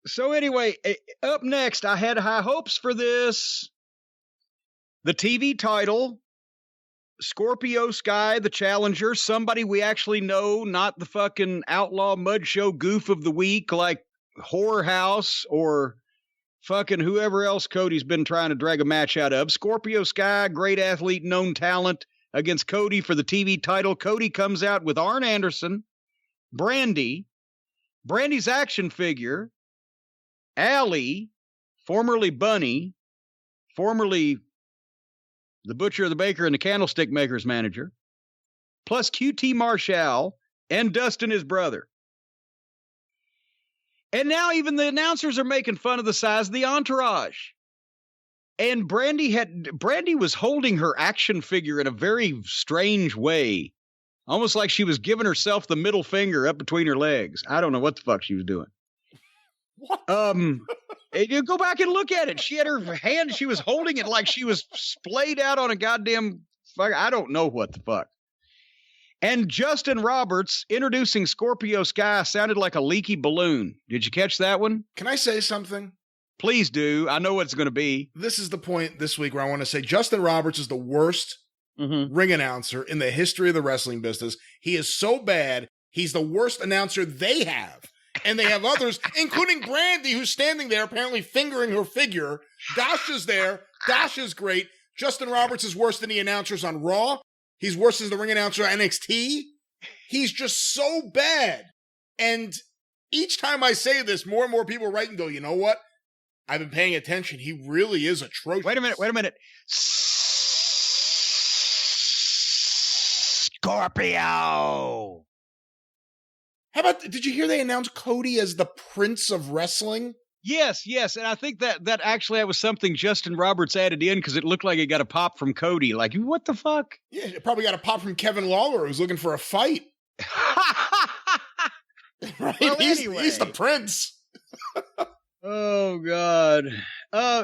So anyway, up next, I had high hopes for this. The TV title, Scorpio Sky, the challenger, somebody we actually know, not the fucking outlaw mud show goof of the week like Horror House or fucking whoever else Cody's been trying to drag a match out of. Scorpio Sky, great athlete, known talent, against Cody for the TV title. Cody comes out with Arn Anderson, Brandy's action figure, Allie, formerly Bunny, formerly the butcher, the baker, and the candlestick maker's manager, plus QT Marshall and Dustin, his brother. And now even the announcers are making fun of the size of the entourage. And Brandy was holding her action figure in a very strange way, almost like she was giving herself the middle finger up between her legs. I don't know what the fuck she was doing. What? You go back and look at it. She had her hand, she was holding it like she was splayed out on a goddamn fuck. I don't know what the fuck. And Justin Roberts introducing Scorpio Sky sounded like a leaky balloon. Did you catch that one? Can I say something? Please do. I know what it's going to be. This is the point this week where I want to say Justin Roberts is the worst ring announcer in the history of the wrestling business. He is so bad. He's the worst announcer they have. And they have others, including Brandy, who's standing there apparently fingering her figure. Dasha's there. Dasha's great. Justin Roberts is worse than the announcers on Raw. He's worse than the ring announcer on NXT. He's just so bad. And each time I say this, more and more people write and go, you know what? I've been paying attention. He really is atrocious. Wait a minute. Scorpio! How about, did you hear they announced Cody as the Prince of Wrestling? Yes. And I think that actually was something Justin Roberts added in because it looked like it got a pop from Cody. Like, what the fuck? Yeah, it probably got a pop from Kevin Lawler, who's looking for a fight. Right? Well, he's the Prince. Oh, God.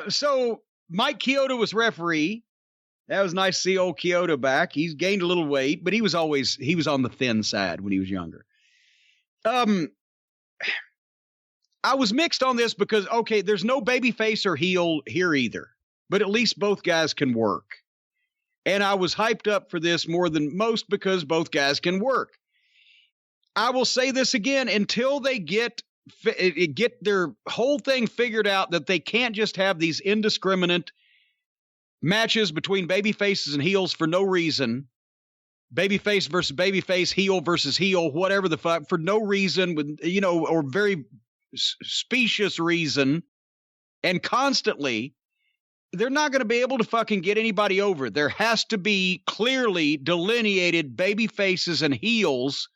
So Mike Chioda was referee. That was nice to see old Chioda back. He's gained a little weight, but he was on the thin side when he was younger. I was mixed on this because, okay, there's no babyface or heel here either, but at least both guys can work. And I was hyped up for this more than most because both guys can work. I will say this again, until they get their whole thing figured out that they can't just have these indiscriminate matches between babyfaces and heels for no reason. Babyface versus babyface, heel versus heel, whatever the fuck, for no reason, with, or very specious reason, and constantly, they're not going to be able to fucking get anybody over. There has to be clearly delineated babyfaces and heels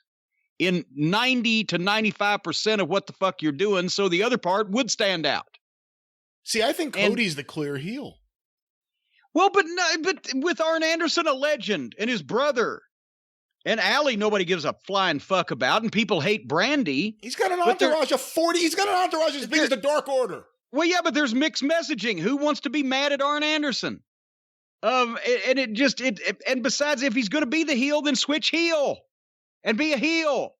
in 90 to 95% of what the fuck you're doing, so the other part would stand out. See, I think Cody's the clear heel. Well, but with Arn Anderson, a legend, and his brother, and Allie, nobody gives a flying fuck about, and people hate Brandy. He's got an entourage of 40. He's got an entourage as big as the Dark Order. Well, yeah, but there's mixed messaging. Who wants to be mad at Arn Anderson? And besides, if he's going to be the heel, then switch heel and be a heel.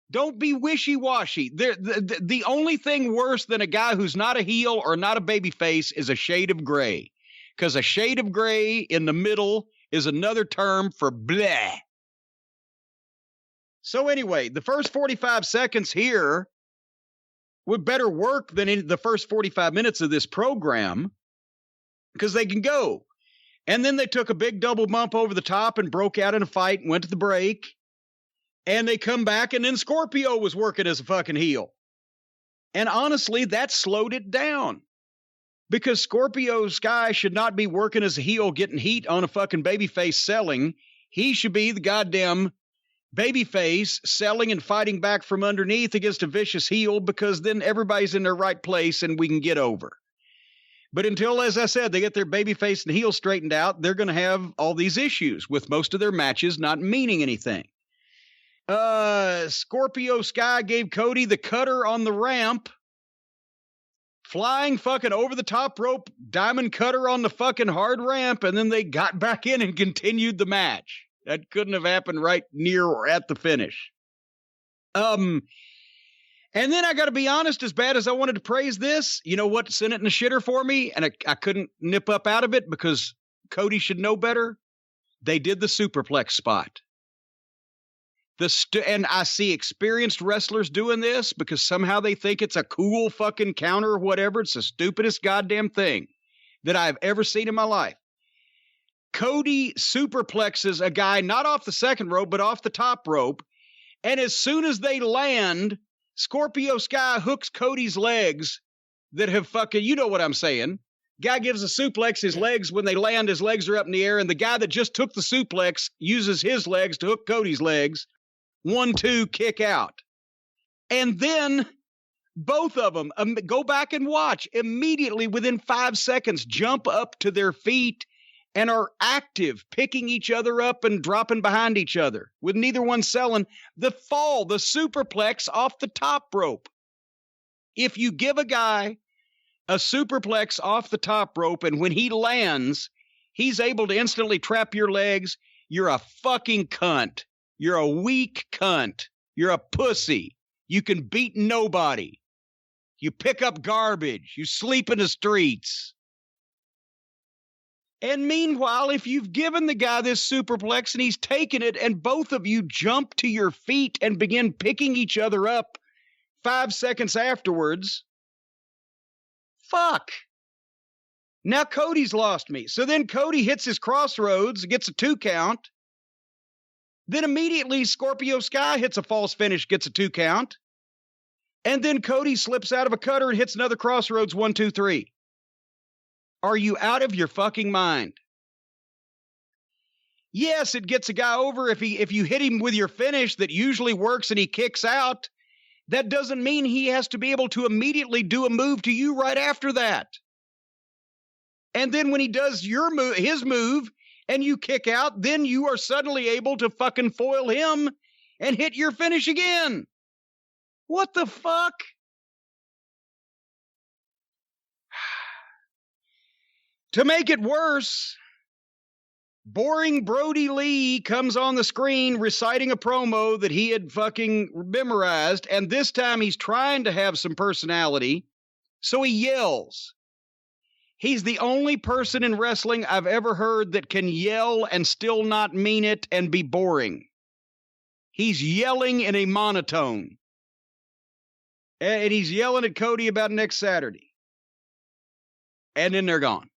Don't be wishy-washy. The only thing worse than a guy who's not a heel or not a babyface is a shade of gray. Because a shade of gray in the middle is another term for bleh. So anyway, the first 45 seconds here would better work than in the first 45 minutes of this program because they can go. And then they took a big double bump over the top and broke out in a fight and went to the break. And they come back, and then Scorpio was working as a fucking heel. And honestly, that slowed it down. Because Scorpio Sky should not be working as a heel, getting heat on a fucking babyface selling. He should be the goddamn babyface selling and fighting back from underneath against a vicious heel, because then everybody's in their right place and we can get over. But until, as I said, they get their babyface and heel straightened out, they're going to have all these issues with most of their matches not meaning anything. Scorpio Sky gave Cody the cutter on the ramp. Flying fucking over the top rope, diamond cutter on the fucking hard ramp, and then they got back in and continued the match. That couldn't have happened right near or at the finish. And then I got to be honest, as bad as I wanted to praise this, you know what sent it in the shitter for me? And I couldn't nip up out of it because Cody should know better. They did the superplex spot. And I see experienced wrestlers doing this because somehow they think it's a cool fucking counter or whatever. It's the stupidest goddamn thing that I've ever seen in my life. Cody superplexes a guy not off the second rope, but off the top rope. And as soon as they land, Scorpio Sky hooks Cody's legs that have fucking, you know what I'm saying. Guy gives a suplex, his legs, when they land, his legs are up in the air. And the guy that just took the suplex uses his legs to hook Cody's legs. 1-2, kick out. And then both of them, go back and watch, immediately within 5 seconds, jump up to their feet and are active, picking each other up and dropping behind each other, with neither one selling. The fall, the superplex off the top rope. If you give a guy a superplex off the top rope, and when he lands, he's able to instantly trap your legs, you're a fucking cunt. You're a weak cunt. You're a pussy. You can beat nobody. You pick up garbage. You sleep in the streets. And meanwhile, if you've given the guy this superplex and he's taken it and both of you jump to your feet and begin picking each other up 5 seconds afterwards, fuck. Now Cody's lost me. So then Cody hits his crossroads, gets a 2 count. Then immediately Scorpio Sky hits a false finish, gets a 2 count. And then Cody slips out of a cutter and hits another crossroads 1, 2, 3. Are you out of your fucking mind? Yes, it gets a guy over if you hit him with your finish that usually works and he kicks out. That doesn't mean he has to be able to immediately do a move to you right after that. And then when he does his move and you kick out, then you are suddenly able to fucking foil him and hit your finish again. What the fuck? To make it worse, boring Brody Lee comes on the screen reciting a promo that he had fucking memorized, and this time he's trying to have some personality, so he yells. He's the only person in wrestling I've ever heard that can yell and still not mean it and be boring. He's yelling in a monotone. And he's yelling at Cody about next Saturday. And then they're gone.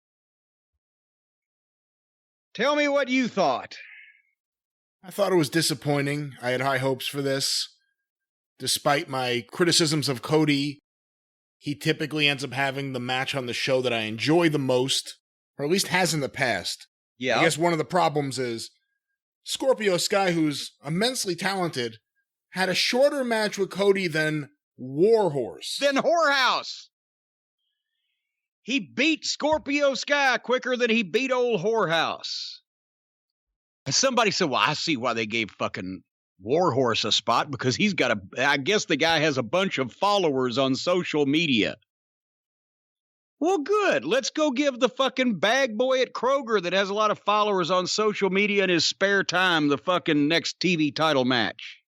Tell me what you thought. I thought it was disappointing. I had high hopes for this. Despite my criticisms of Cody, he typically ends up having the match on the show that I enjoy the most, or at least has in the past. Yeah. I guess one of the problems is Scorpio Sky, who's immensely talented, had a shorter match with Cody than Warhorse. Then Whorehouse. He beat Scorpio Sky quicker than he beat old Whorehouse. And somebody said, well, I see why they gave fucking Warhorse a spot, because he's got I guess the guy has a bunch of followers on social media. Well, good. Let's go give the fucking bag boy at Kroger that has a lot of followers on social media in his spare time the fucking next TV title match.